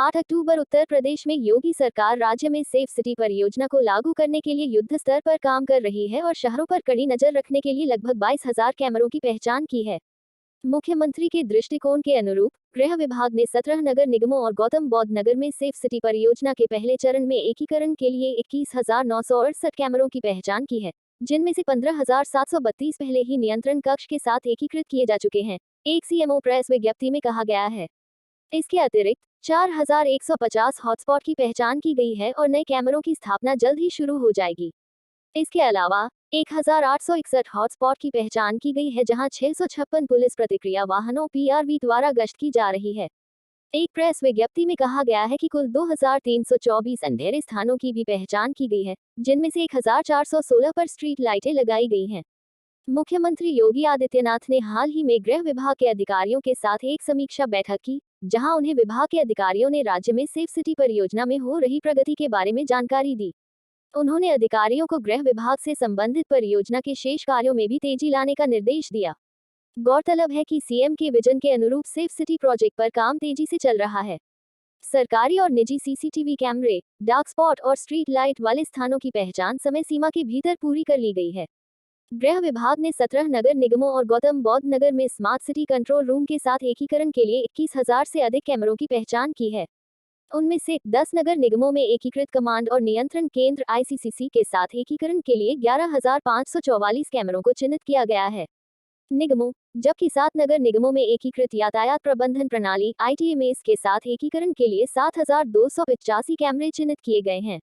8 अक्टूबर उत्तर प्रदेश में योगी सरकार राज्य में सेफ सिटी परियोजना को लागू करने के लिए युद्ध स्तर पर काम कर रही है और शहरों पर कड़ी नजर रखने के लिए लगभग 22,000 कैमरों की पहचान की है। मुख्यमंत्री के दृष्टिकोण के अनुरूप गृह विभाग ने 17 नगर निगमों और गौतम बौद्ध नगर में सेफ सिटी परियोजना के पहले चरण में एकीकरण के लिए 21,968 कैमरों की पहचान की है, जिनमें से 15,732 पहले ही नियंत्रण कक्ष के साथ एकीकृत किए जा चुके हैं, एक सीएमओ प्रेस विज्ञप्ति में कहा गया है। इसके अतिरिक्त 4,150 हॉटस्पॉट की पहचान की गई है और नए कैमरों की स्थापना जल्द ही शुरू हो जाएगी। इसके अलावा 1,861 हॉटस्पॉट की पहचान की गई है, जहां 656 पुलिस प्रतिक्रिया वाहनों पीआरवी द्वारा गश्त की जा रही है। एक प्रेस विज्ञप्ति में कहा गया है कि कुल 2,324 अंधेरे स्थानों की भी पहचान की गई है, जिनमें से 1,416 पर स्ट्रीट लाइटें लगाई गई हैं। मुख्यमंत्री योगी आदित्यनाथ ने हाल ही में गृह विभाग के अधिकारियों के साथ एक समीक्षा बैठक की, जहां उन्हें विभाग के अधिकारियों ने राज्य में सेफ सिटी परियोजना में हो रही प्रगति के बारे में जानकारी दी। उन्होंने अधिकारियों को गृह विभाग से संबंधित परियोजना के शेष कार्यों में भी तेजी लाने का निर्देश दिया। गौरतलब है कि सीएम के विजन के अनुरूप सेफ सिटी प्रोजेक्ट पर काम तेजी से चल रहा है। सरकारी और निजी सीसीटीवी कैमरे, डार्क स्पॉट और स्ट्रीट लाइट वाले स्थानों की पहचान समय सीमा के भीतर पूरी कर ली गई है। गृह विभाग ने 17 नगर निगमों और गौतम बौद्ध नगर में स्मार्ट सिटी कंट्रोल रूम के साथ एकीकरण के लिए 21,000 से अधिक कैमरों की पहचान की है। उनमें से 10 नगर निगमों में एकीकृत कमांड और नियंत्रण केंद्र आईसीसीसी के साथ एकीकरण के लिए 11,544 कैमरों को चिन्हित किया गया है। निगमों, जबकि 7 नगर निगमों में एकीकृत यातायात प्रबंधन प्रणाली आईटीएमएस के साथ एकीकरण के लिए 7,285 कैमरे चिन्हित किए गए हैं।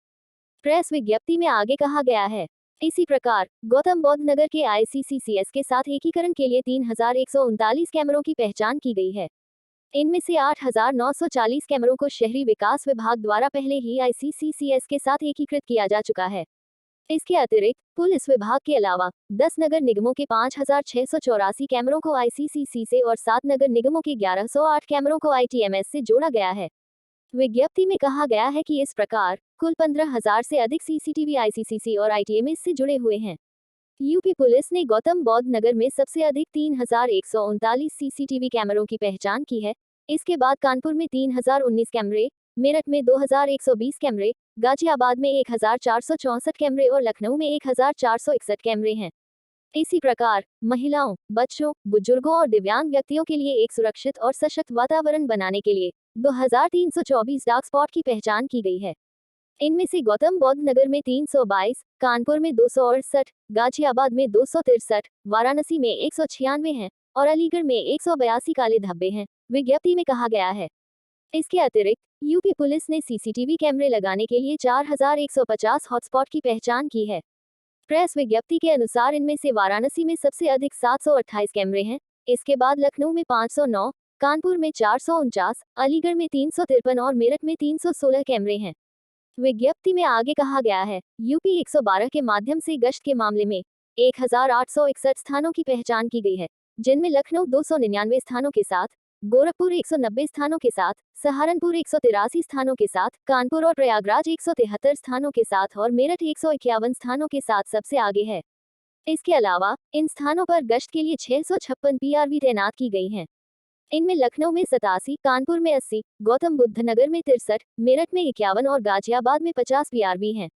प्रेस विज्ञप्ति में आगे कहा गया है। इसी प्रकार गौतम बौद्ध नगर के आईसीसीसीएस के साथ एकीकरण के लिए 3,139 कैमरों की पहचान की गई है। इनमें से 8,940 कैमरों को शहरी विकास विभाग द्वारा पहले ही आईसीसीसीएस के साथ एकीकृत किया जा चुका है। इसके अतिरिक्त पुलिस विभाग के अलावा 10 नगर निगमों के 5,684 कैमरों को आईसीसीसी से और 7 नगर निगमों के 1,108 कैमरों को आईटीएमएस से जोड़ा गया है। विज्ञप्ति में कहा गया है कि इस प्रकार कुल 15,000 से अधिक सीसीटीवी आईसीसीसी और आईटीएमएस से जुड़े हुए हैं। यूपी पुलिस ने गौतम बौद्ध नगर में सबसे अधिक 3,139 सीसीटीवी कैमरों की पहचान की है। इसके बाद कानपुर में 3,019 कैमरे, मेरठ में 2,120 कैमरे, गाजियाबाद में 1,464 कैमरे और लखनऊ में 1,461 कैमरे हैं। इसी प्रकार महिलाओं, बच्चों, बुजुर्गों और दिव्यांग व्यक्तियों के लिए एक सुरक्षित और सशक्त वातावरण बनाने के लिए 2,324 डार्क स्पॉट की पहचान की गई है। इनमें से गौतम बौद्ध नगर में 322, कानपुर में 268, गाजियाबाद में 263, वाराणसी में 196 हैं और अलीगढ़ में 182 काले धब्बे हैं, विज्ञप्ति में कहा गया है। इसके अतिरिक्त यूपी पुलिस ने सीसीटीवी कैमरे लगाने के लिए 4,150 हॉटस्पॉट की पहचान की है। प्रेस विज्ञप्ति के अनुसार इनमें से वाराणसी में सबसे अधिक 728 कैमरे हैं। इसके बाद लखनऊ में 509, कानपुर में 449, अलीगढ़ में 353 और मेरठ में 316 कैमरे हैं। विज्ञप्ति में आगे कहा गया है, यूपी 112 के माध्यम से गश्त के मामले में 1,861 स्थानों की पहचान की गई है, जिनमें लखनऊ 299 स्थानों के साथ, गोरखपुर 190 स्थानों के साथ, सहारनपुर 183 स्थानों के साथ, कानपुर और प्रयागराज 173 स्थानों के साथ और मेरठ 151 स्थानों के साथ सबसे आगे है। इसके अलावा इन स्थानों पर गश्त के लिए 656 पीआरवी तैनात की गई हैं। इनमें लखनऊ में 87, कानपुर में 80, गौतम बुद्ध नगर में 63, मेरठ में 51 और गाजियाबाद में 50 पीआरवी हैं।